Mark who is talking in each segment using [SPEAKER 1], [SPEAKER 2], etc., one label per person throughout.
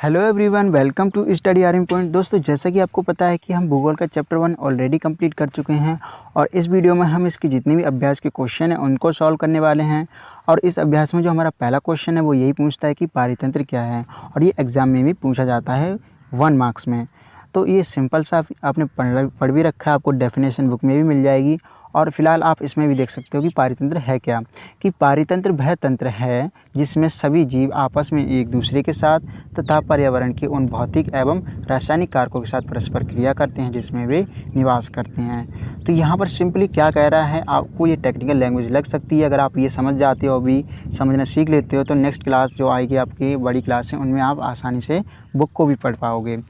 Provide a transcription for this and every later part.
[SPEAKER 1] Hello everyone, welcome to study army point. दोस्तों, जैसा कि आपको पता है कि हम भूगोल का चैप्टर 1 ऑलरेडी कंप्लीट कर चुके हैं और इस वीडियो में हम इसके जितने भी अभ्यास के क्वेश्चन हैं उनको सॉल्व करने वाले हैं। और इस अभ्यास में जो हमारा पहला क्वेश्चन है वो यही पूछता है कि पारितंत्र क्या है, और ये एग्ज़ाम में भी पूछा जाता है 1 मार्क्स में। तो ये सिंपल सा आपने पढ़ भी रखा है, आपको डेफिनेशन बुक में भी मिल जाएगी। और फिलहाल आप इसमें भी देख सकते हो कि पारितंत्र है क्या। कि पारितंत्र वह तंत्र है जिसमें सभी जीव आपस में एक दूसरे के साथ तथा पर्यावरण के उन भौतिक एवं रासायनिक कारकों के साथ परस्पर क्रिया करते हैं जिसमें वे निवास करते हैं। तो यहाँ पर सिंपली क्या कह रहा है, आपको ये टेक्निकल लैंग्वेज लग सकती है। अगर आप ये समझ जाते हो, अभी समझना सीख लेते हो, तो नेक्स्ट क्लास जो आएगी आपकी बड़ी क्लास है उनमें आप आसानी से बुक को भी पढ़ पाओगे।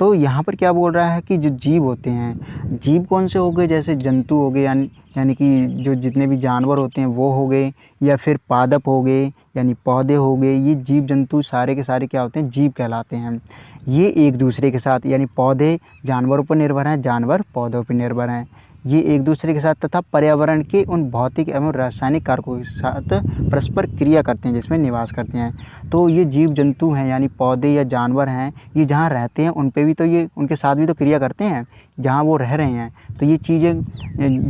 [SPEAKER 1] तो यहाँ पर क्या बोल रहा है कि जो जीव होते हैं, जीव कौन से हो गए, जैसे जंतु हो गए यानी कि जो जितने भी जानवर होते हैं वो हो गए, या फिर पादप हो गए यानी पौधे हो गए। ये जीव जंतु सारे के सारे क्या होते हैं, जीव कहलाते हैं। ये एक दूसरे के साथ यानी पौधे जानवरों पर निर्भर हैं, जानवर पौधों पर निर्भर हैं। ये एक दूसरे के साथ तथा पर्यावरण के उन भौतिक एवं रासायनिक कारकों के साथ परस्पर क्रिया करते हैं जिसमें निवास करते हैं। तो ये जीव जंतु हैं यानी पौधे या जानवर हैं, ये जहाँ रहते हैं उन पे भी तो ये उनके साथ भी तो क्रिया करते हैं जहाँ वो रह रहे हैं। तो ये चीज़ें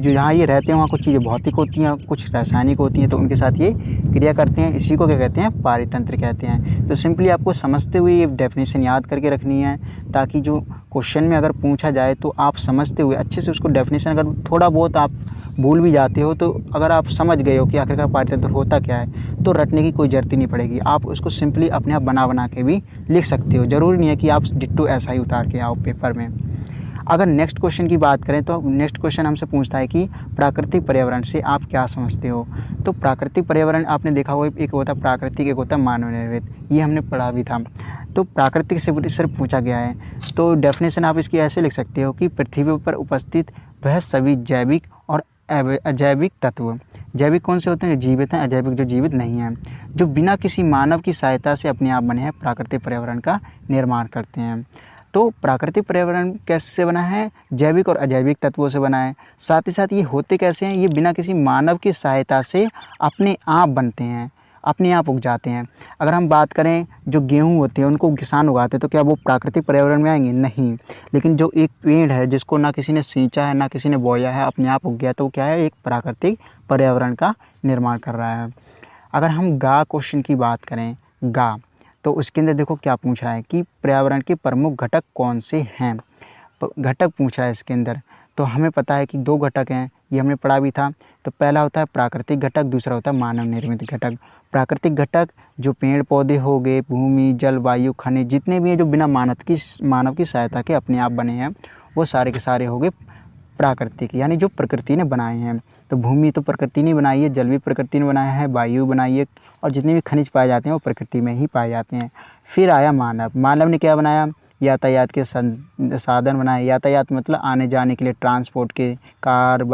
[SPEAKER 1] जो जहाँ ये रहते हैं वहाँ कुछ चीज़ें भौतिक होती हैं, कुछ रासायनिक होती हैं, तो उनके साथ ये क्रिया करते हैं। इसी को क्या कहते हैं, पारितंत्र कहते हैं। तो सिंपली आपको समझते हुए ये डेफिनेशन याद करके रखनी है, ताकि जो क्वेश्चन में अगर पूछा जाए तो आप समझते हुए अच्छे से उसको डेफिनेशन, अगर थोड़ा बहुत आप भूल भी जाते हो तो अगर आप समझ गए हो कि आखिरकार पारितंत्र होता क्या है तो रटने की कोई ज़रूरत ही नहीं पड़ेगी। आप उसको सिंपली अपने आप बना के भी लिख सकते हो। ज़रूरी नहीं है कि आप डिट्टो ऐसा ही उतार के आओ पेपर में। अगर नेक्स्ट क्वेश्चन की बात करें तो नेक्स्ट क्वेश्चन हमसे पूछता है कि प्राकृतिक पर्यावरण से आप क्या समझते हो। तो प्राकृतिक पर्यावरण आपने देखा होगा, एक होता प्राकृतिक, एक होता मानव निर्मित, ये हमने पढ़ा भी था। तो प्राकृतिक से सिर्फ पूछा गया है, तो डेफिनेशन आप इसकी ऐसे लिख सकते हो कि पृथ्वी पर उपस्थित वह सभी जैविक और अजैविक तत्व। जैविक कौन से होते हैं, जो जीवित हैं, अजैविक जो जीवित नहीं हैं, जो बिना किसी मानव की सहायता से अपने आप बने हैं, प्राकृतिक पर्यावरण का निर्माण करते हैं। तो प्राकृतिक पर्यावरण कैसे बना है, जैविक और अजैविक तत्वों से बना है। साथ ही साथ ये होते कैसे हैं, ये बिना किसी मानव की सहायता से अपने आप बनते हैं, अपने आप उग जाते हैं। अगर हम बात करें जो गेहूँ होते हैं उनको किसान उगाते हैं, तो क्या वो प्राकृतिक पर्यावरण में आएंगे, नहीं। लेकिन जो एक पेड़ है जिसको ना किसी ने सींचा है ना किसी ने बोया है, अपने आप उग गया, तो वो क्या है, एक प्राकृतिक पर्यावरण का निर्माण कर रहा है। अगर हम गा क्वेश्चन की बात करें, गा, तो उसके अंदर देखो क्या पूछ रहा है कि पर्यावरण के प्रमुख घटक कौन से हैं। घटक पूछ रहा है इसके अंदर। तो हमें पता है कि 2 घटक हैं, ये हमने पढ़ा भी था। तो पहला होता है प्राकृतिक घटक, दूसरा होता है मानव निर्मित घटक। प्राकृतिक घटक जो पेड़ पौधे हो गए, भूमि, जल, वायु, खनिज जितने भी हैं जो बिना मानव की सहायता के अपने आप बने हैं, वो सारे के सारे हो गए प्राकृतिक, यानी जो प्रकृति ने बनाए हैं। तो भूमि तो प्रकृति ने बनाई है, जल भी प्रकृति ने बनाया है, वायु बनाई है, और जितने भी खनिज पाए जाते हैं वो प्रकृति में ही पाए जाते हैं। फिर आया मानव। मानव ने क्या बनाया, यातायात के साधन बनाए। यातायात मतलब आने जाने के लिए ट्रांसपोर्ट के, कार,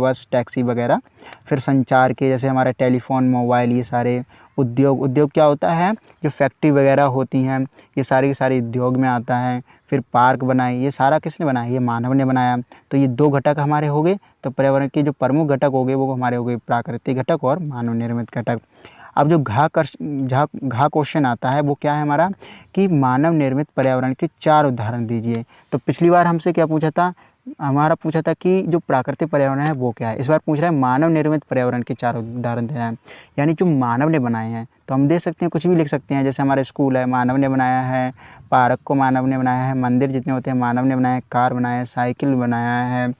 [SPEAKER 1] बस, टैक्सी वगैरह। फिर संचार के, जैसे हमारा टेलीफोन, मोबाइल, ये सारे। उद्योग क्या होता है, जो फैक्ट्री वगैरह होती हैं, ये सारे के सारे उद्योग में आता है। फिर पार्क बनाए, ये सारा किसने बनाया, ये मानव ने बनाया। तो ये 2 घटक हमारे हो गए। तो पर्यावरण के जो प्रमुख घटक हो गए वो हमारे हो गए प्राकृतिक घटक और मानव निर्मित घटक। अब जो घा क्वेश्चन आता है वो क्या है हमारा, कि मानव निर्मित पर्यावरण के 4 उदाहरण दीजिए। तो पिछली बार हमसे क्या पूछा था, हमारा पूछा था कि जो प्राकृतिक पर्यावरण है वो क्या है। इस बार पूछ रहा है मानव निर्मित पर्यावरण के 4 उदाहरण देना है, यानी जो मानव ने बनाए हैं। तो हम दे सकते हैं, कुछ भी लिख सकते हैं, जैसे हमारा स्कूल है मानव ने बनाया है, पार्क को मानव ने बनाया है, मंदिर जितने होते हैं मानव ने बनाया है, कार बनाया है, साइकिल बनाया है,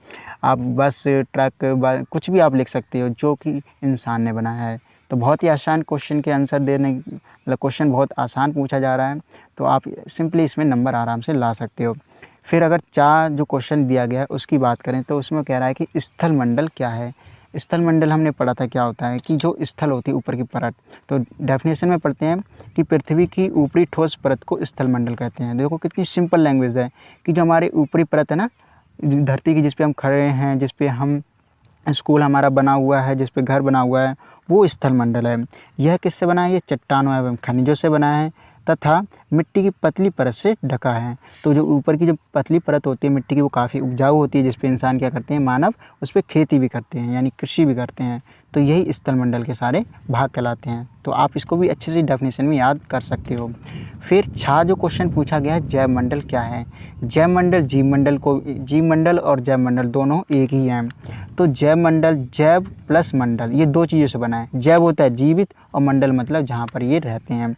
[SPEAKER 1] आप बस, ट्रक, कुछ भी आप लिख सकते हो जो कि इंसान ने बनाया है। तो बहुत ही आसान क्वेश्चन के आंसर देने, मतलब क्वेश्चन बहुत आसान पूछा जा रहा है, तो आप सिंपली इसमें नंबर आराम से ला सकते हो। फिर अगर 4 जो क्वेश्चन दिया गया है उसकी बात करें तो उसमें कह रहा है कि स्थल मंडल क्या है। स्थल मंडल हमने पढ़ा था क्या होता है, कि जो स्थल होती है ऊपर की परत। तो डेफिनेशन में पढ़ते हैं कि पृथ्वी की ऊपरी ठोस परत को स्थल मंडल कहते हैं। देखो कितनी सिंपल लैंग्वेज है, कि जो हमारी ऊपरी परत है ना धरती की, जिस पे हम खड़े हैं, जिस पे हम स्कूल हमारा बना हुआ है, जिस पे घर बना हुआ है, वो स्थल मंडल है। यह किससे बना है, ये चट्टानों एवं खनिजों से बना है तथा मिट्टी की पतली परत से ढका है। तो जो ऊपर की जो पतली परत होती है मिट्टी की, वो काफ़ी उपजाऊ होती है, जिस पे इंसान क्या करते हैं, मानव उस पर खेती भी करते हैं, यानी कृषि भी करते हैं। तो यही स्थलमंडल के सारे भाग कहलाते हैं। तो आप इसको भी अच्छे से डेफिनेशन में याद कर सकते हो। फिर जो क्वेश्चन पूछा गया है, जैव मंडल क्या है। जैव मंडल जीव मंडल और जैव मंडल दोनों एक ही हैं। तो जैव मंडल, जैव प्लस मंडल, ये दो चीज़ों से बना है। जैव होता है जीवित और मंडल मतलब जहाँ पर ये रहते हैं।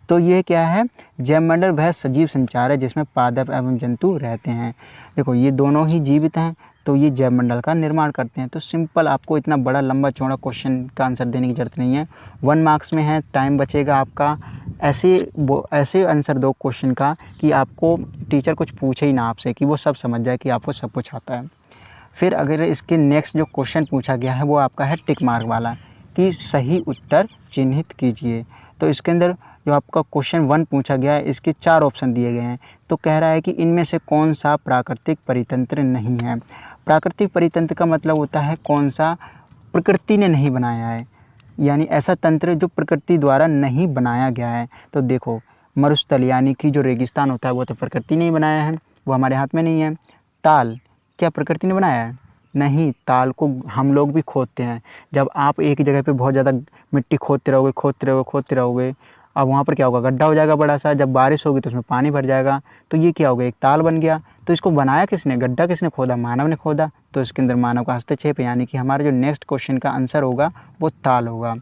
[SPEAKER 1] तो ये क्या है, जैव मंडल वह सजीव संचार है जिसमें पादप एवं जंतु रहते हैं। देखो ये दोनों ही जीवित हैं, तो ये जैव मंडल का निर्माण करते हैं। तो सिंपल, आपको इतना बड़ा लंबा चौड़ा क्वेश्चन का आंसर देने की ज़रूरत नहीं है। 1 मार्क्स में है, टाइम बचेगा आपका। ऐसे आंसर दो क्वेश्चन का कि आपको टीचर कुछ पूछे ही ना आपसे, कि वो सब समझ जाए कि आपको सब कुछ आता है। फिर अगर इसके नेक्स्ट जो क्वेश्चन पूछा गया है वो आपका है टिक मार्क वाला, कि सही उत्तर चिन्हित कीजिए। तो इसके अंदर जो आपका क्वेश्चन 1 पूछा गया है, इसके 4 ऑप्शन दिए गए हैं। तो कह रहा है कि इनमें से कौन सा प्राकृतिक परितंत्र नहीं है। प्राकृतिक परितंत्र का मतलब होता है कौन सा प्रकृति ने नहीं बनाया है, यानी ऐसा तंत्र जो प्रकृति द्वारा नहीं बनाया गया है। तो देखो, मरुस्थल यानी कि जो रेगिस्तान होता है वो तो प्रकृति ने ही बनाया है, वो हमारे हाथ में नहीं है। ताल क्या प्रकृति ने बनाया है? नहीं, ताल को हम लोग भी खोदते हैं। जब आप एक जगह पे बहुत ज़्यादा मिट्टी खोदते रहोगे, अब वहाँ पर क्या होगा, गड्ढा हो जाएगा बड़ा सा। जब बारिश होगी तो उसमें पानी भर जाएगा, तो ये क्या हो गया, एक ताल बन गया। तो इसको बनाया किसने, गड्ढा किसने खोदा, मानव ने खोदा। तो इसके अंदर मानव का हस्तक्षेप है, यानी कि हमारा जो नेक्स्ट क्वेश्चन का आंसर होगा वो ताल होगा।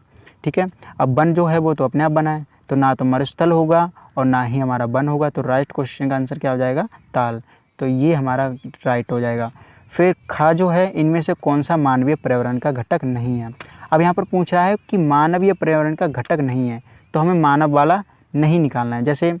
[SPEAKER 1] ठीक है, अब वन जो है वो तो अपने आप बना है, तो ना तो मरुस्थल होगा और ना ही हमारा वन होगा। तो राइट क्वेश्चन का आंसर क्या हो जाएगा, ताल। तो ये हमारा राइट हो जाएगा। फिर खा जो है, इनमें से कौन सा मानवीय पर्यावरण का घटक नहीं है। अब यहाँ पर पूछ रहा है कि मानवीय पर्यावरण का घटक नहीं है, तो हमें मानव वाला नहीं निकालना है। जैसे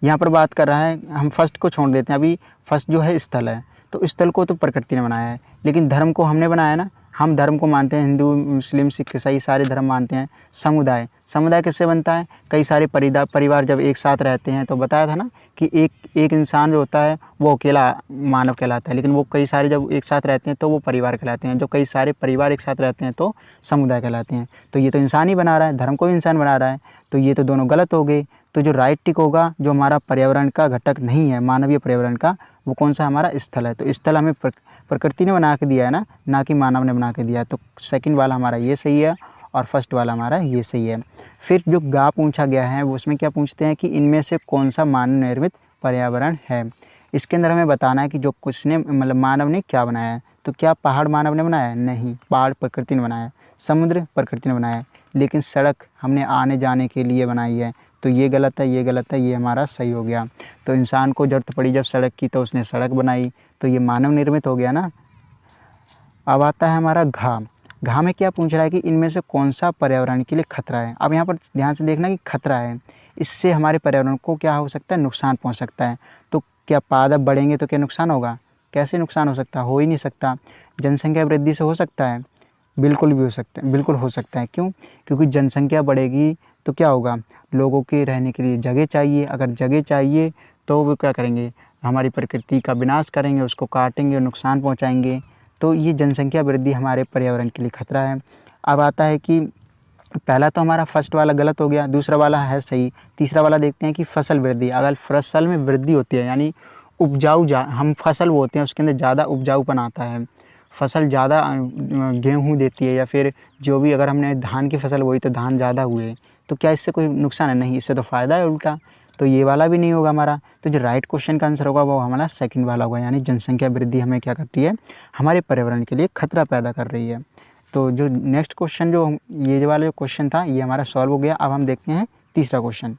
[SPEAKER 1] यहाँ पर बात कर रहा है, हम फर्स्ट को छोड़ देते हैं। अभी फर्स्ट जो है स्थल है, तो स्थल को तो प्रकृति ने बनाया है, लेकिन धर्म को हमने बनाया ना। हम धर्म को मानते हैं, हिंदू मुस्लिम सिख ईसाई सारे धर्म मानते हैं। समुदाय किससे बनता है, कई सारे परिवार जब एक साथ रहते हैं। तो बताया था ना कि एक इंसान जो होता है वो अकेला मानव कहलाता है, लेकिन वो कई सारे जब एक साथ रहते हैं तो वो परिवार कहलाते हैं। जो कई सारे परिवार एक साथ रहते हैं तो समुदाय कहलाते हैं। तो ये तो इंसान ही बना रहा है, धर्म को भी इंसान बना रहा है, तो ये तो दोनों गलत हो गए। तो जो राइट टिक होगा, जो हमारा पर्यावरण का घटक नहीं है, मानवीय पर्यावरण का, वो कौन सा, हमारा स्थल है। तो स्थल हमें प्रकृति ने बना के दिया है ना कि मानव ने बना के दिया है। तो सेकंड वाला हमारा ये सही है और फर्स्ट वाला हमारा ये सही है। फिर जो गा पूछा गया है वो उसमें क्या पूछते हैं कि इनमें से कौन सा मानव निर्मित पर्यावरण है। इसके अंदर हमें बताना है कि जो किसने मतलब मानव ने क्या बनाया है। तो क्या पहाड़ मानव ने बनाया है? नहीं, पहाड़ प्रकृति ने बनाया है। समुद्र प्रकृति ने बनाया है, लेकिन सड़क हमने आने जाने के लिए बनाई है। तो ये गलत है, ये हमारा सही हो गया। तो इंसान को ज़रूरत पड़ी जब सड़क की, तो उसने सड़क बनाई, तो ये मानव निर्मित हो गया ना। अब आता है हमारा घा में क्या पूछ रहा है कि इनमें से कौन सा पर्यावरण के लिए खतरा है। अब यहाँ पर ध्यान से देखना कि खतरा है, इससे हमारे पर्यावरण को क्या हो सकता है, नुकसान पहुँच सकता है। तो क्या पादप बढ़ेंगे तो क्या नुकसान होगा? कैसे नुकसान हो सकता है? हो ही नहीं सकता। जनसंख्या वृद्धि से हो सकता है? बिल्कुल भी हो सकता है, बिल्कुल हो सकता है। क्यों? क्योंकि जनसंख्या बढ़ेगी तो क्या होगा, लोगों के रहने के लिए जगह चाहिए। अगर जगह चाहिए तो वो क्या करेंगे, हमारी प्रकृति का विनाश करेंगे, उसको काटेंगे और नुकसान पहुंचाएंगे। तो ये जनसंख्या वृद्धि हमारे पर्यावरण के लिए खतरा है। अब आता है कि पहला तो हमारा फर्स्ट वाला गलत हो गया, दूसरा वाला है सही। तीसरा वाला देखते हैं कि फसल वृद्धि। अगर फसल में वृद्धि होती है, यानी उपजाऊ हम फसल बोते हैं, उसके अंदर ज़्यादा उपजाऊपन आता है, फसल ज़्यादा गेहूँ देती है, या फिर जो भी, अगर हमने धान की फसल बोई तो धान ज़्यादा हुए, तो क्या इससे कोई नुकसान है? नहीं, इससे तो फ़ायदा है उल्टा। तो ये वाला भी नहीं होगा हमारा। तो जो राइट क्वेश्चन का आंसर होगा वो हमारा सेकंड वाला होगा, यानी जनसंख्या वृद्धि हमें क्या करती है, हमारे पर्यावरण के लिए खतरा पैदा कर रही है। तो जो नेक्स्ट क्वेश्चन, जो ये वाला जो क्वेश्चन था, ये हमारा सॉल्व हो गया। अब हम देखते हैं तीसरा क्वेश्चन।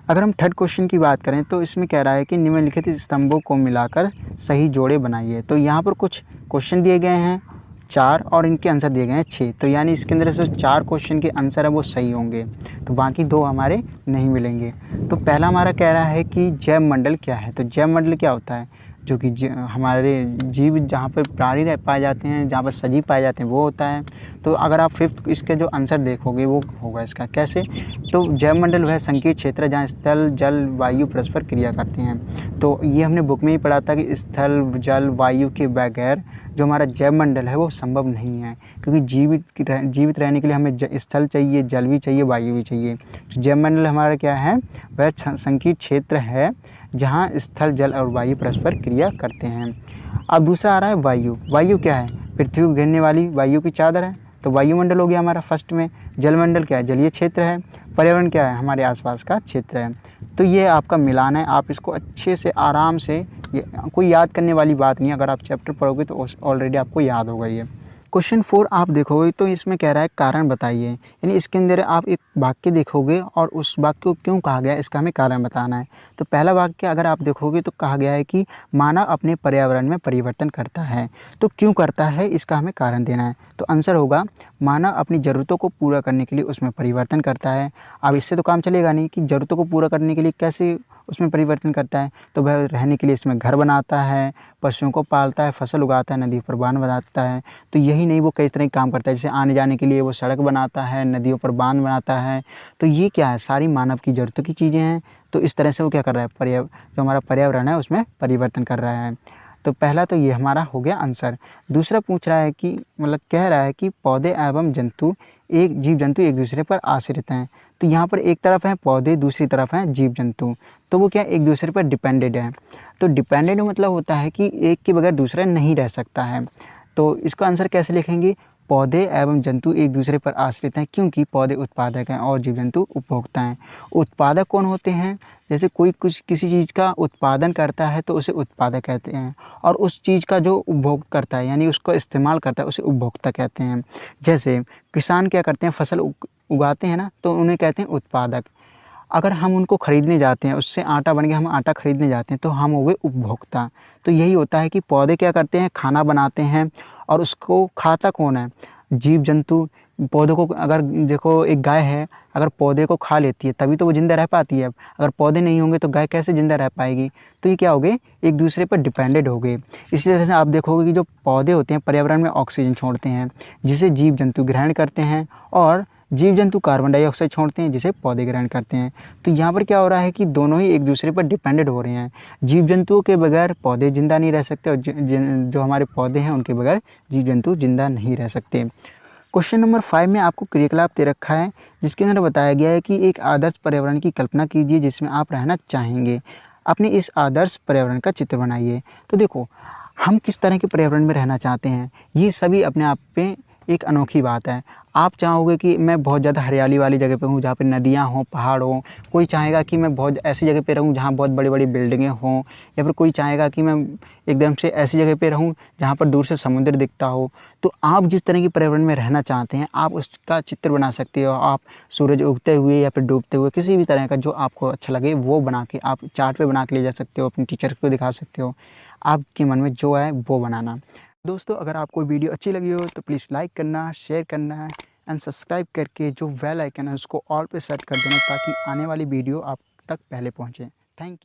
[SPEAKER 1] अगर हम थर्ड क्वेश्चन की बात करें तो इसमें कह रहा है कि निम्नलिखित स्तंभों को मिलाकर सही जोड़े बनाइए। तो यहाँ पर कुछ क्वेश्चन दिए गए हैं 4 और इनके आंसर दिए गए हैं 6। तो यानी इसके अंदर से 4 क्वेश्चन के आंसर है वो सही होंगे, तो बाकी 2 हमारे नहीं मिलेंगे। तो पहला हमारा कह रहा है कि जैव मंडल क्या है। तो जैव मंडल क्या होता है, जो कि हमारे जीव जहाँ पर प्राणी पाए जाते हैं, जहाँ पर सजीव पाए जाते हैं, वो होता है। तो अगर आप फिफ्थ इसके जो आंसर देखोगे वो होगा इसका कैसे। तो जैव मंडल वह संकीर्ण क्षेत्र है जहाँ स्थल जल वायु परस्पर क्रिया करते हैं। तो ये हमने बुक में ही पढ़ा था कि स्थल जल वायु के बगैर जो हमारा जैव मंडल है वो संभव नहीं है, क्योंकि जीवित रहने के लिए हमें स्थल चाहिए, जल भी चाहिए, वायु भी चाहिए। तो जैव मंडल हमारा क्या है, वह संकीर्ण क्षेत्र है जहाँ स्थल जल और वायु परस्पर क्रिया करते हैं। अब दूसरा आ रहा है वायु। वायु क्या है, पृथ्वी को घेरने वाली वायु की चादर है। तो वायुमंडल हो गया हमारा फर्स्ट में, जलमंडल क्या है, जलीय क्षेत्र है, पर्यावरण क्या है, हमारे आसपास का क्षेत्र है। तो ये आपका मिलान है, आप इसको अच्छे से आराम से, ये कोई याद करने वाली बात नहीं है, अगर आप चैप्टर पढ़ोगे तो ऑलरेडी आपको याद होगा ये। क्वेश्चन 4 आप देखोगे तो इसमें कह रहा है कारण बताइए, यानी इसके अंदर आप एक वाक्य देखोगे और उस वाक्य को क्यों कहा गया है इसका हमें कारण बताना है। तो पहला वाक्य अगर आप देखोगे तो कहा गया है कि मानव अपने पर्यावरण में परिवर्तन करता है, तो क्यों करता है इसका हमें कारण देना है। तो आंसर होगा मानव अपनी ज़रूरतों को पूरा करने के लिए उसमें परिवर्तन करता है। अब इससे तो काम चलेगा नहीं कि ज़रूरतों को पूरा करने के लिए कैसे उसमें परिवर्तन करता है, तो वह रहने के लिए इसमें घर बनाता है, पशुओं को पालता है, फसल उगाता है, नदी पर बांध बनाता है। तो यही नहीं, वो कई तरह के काम करता है, जैसे आने जाने के लिए वो सड़क बनाता है, नदियों पर बांध बनाता है। तो ये क्या है, सारी मानव की ज़रूरतों की चीज़ें हैं। तो इस तरह से वो क्या कर रहा है, जो हमारा पर्यावरण है उसमें परिवर्तन कर रहा है। तो पहला तो ये हमारा हो गया आंसर। दूसरा पूछ रहा है कि मतलब कह रहा है कि पौधे एवं जंतु जीव जंतु एक दूसरे पर आश्रित हैं। तो यहाँ पर एक तरफ है पौधे, दूसरी तरफ है जीव जंतु, तो वो क्या एक दूसरे पर डिपेंडेड है। तो डिपेंडेड मतलब होता है कि एक के बगैर दूसरा नहीं रह सकता है। तो इसका आंसर कैसे लिखेंगे, पौधे एवं जंतु एक दूसरे पर आश्रित हैं क्योंकि पौधे उत्पादक हैं और जीव जंतु उपभोक्ता हैं। उत्पादक कौन होते हैं, जैसे कोई किसी चीज़ का उत्पादन करता है तो उसे उत्पादक कहते हैं, और उस चीज़ का जो उपभोग करता है यानी उसको इस्तेमाल करता है उसे उपभोक्ता कहते हैं। जैसे किसान क्या करते हैं, फसल उगाते हैं ना, तो उन्हें कहते हैं उत्पादक। अगर हम उनको ख़रीदने जाते हैं, उससे आटा बन गया, हम आटा ख़रीदने जाते हैं तो हम हो गए उपभोक्ता। तो यही होता है कि पौधे क्या करते हैं, खाना बनाते हैं, और उसको खाता कौन है, जीव जंतु। पौधों को अगर देखो, एक गाय है, अगर पौधे को खा लेती है तभी तो वो ज़िंदा रह पाती है। अगर पौधे नहीं होंगे तो गाय कैसे ज़िंदा रह पाएगी। तो ये क्या हो गए, एक दूसरे पर डिपेंडेड हो गए। इसी तरह से आप देखोगे कि जो पौधे होते हैं पर्यावरण में ऑक्सीजन छोड़ते हैं जिसे जीव जंतु ग्रहण करते हैं, और जीव जंतु कार्बन डाइऑक्साइड छोड़ते हैं जिसे पौधे ग्रहण करते हैं। तो यहाँ पर क्या हो रहा है कि दोनों ही एक दूसरे पर डिपेंडेड हो रहे हैं। जीव जंतुओं के बगैर पौधे ज़िंदा नहीं रह सकते, और जो हमारे पौधे हैं उनके बगैर जीव जंतु ज़िंदा नहीं रह सकते। क्वेश्चन नंबर 5 में आपको क्रियाकलाप दे रखा है, जिसके अंदर बताया गया है कि एक आदर्श पर्यावरण की कल्पना कीजिए जिसमें आप रहना चाहेंगे। अपने इस आदर्श पर्यावरण का चित्र बनाइए। तो देखो, हम किस तरह के पर्यावरण में रहना चाहते हैं, ये सभी अपने आप पे एक अनोखी बात है। आप चाहोगे कि मैं बहुत ज़्यादा हरियाली वाली जगह पे हूँ, जहाँ पे नदियाँ हों, पहाड़ हों। कोई चाहेगा कि मैं बहुत ऐसी जगह पे रहूँ जहाँ बहुत बड़ी-बड़ी बिल्डिंगें हों, या फिर कोई चाहेगा कि मैं एकदम से ऐसी जगह पे रहूँ जहाँ पर दूर से समुद्र दिखता हो। तो आप जिस तरह के पर्यावरण में रहना चाहते हैं, आप उसका चित्र बना सकते हो। आप सूरज उगते हुए या फिर डूबते हुए, किसी भी तरह का जो आपको अच्छा लगे वो बना के आप चार्ट पे बना के ले जा सकते हो, अपने टीचर को दिखा सकते हो। आपके मन में जो है वो बनाना। दोस्तों, अगर आपको वीडियो अच्छी लगी हो तो प्लीज़ लाइक करना, शेयर करना एंड सब्सक्राइब करके जो बेल आइकन है उसको ऑल पे सेट कर देना, ताकि आने वाली वीडियो आप तक पहले पहुँचे। Thank you.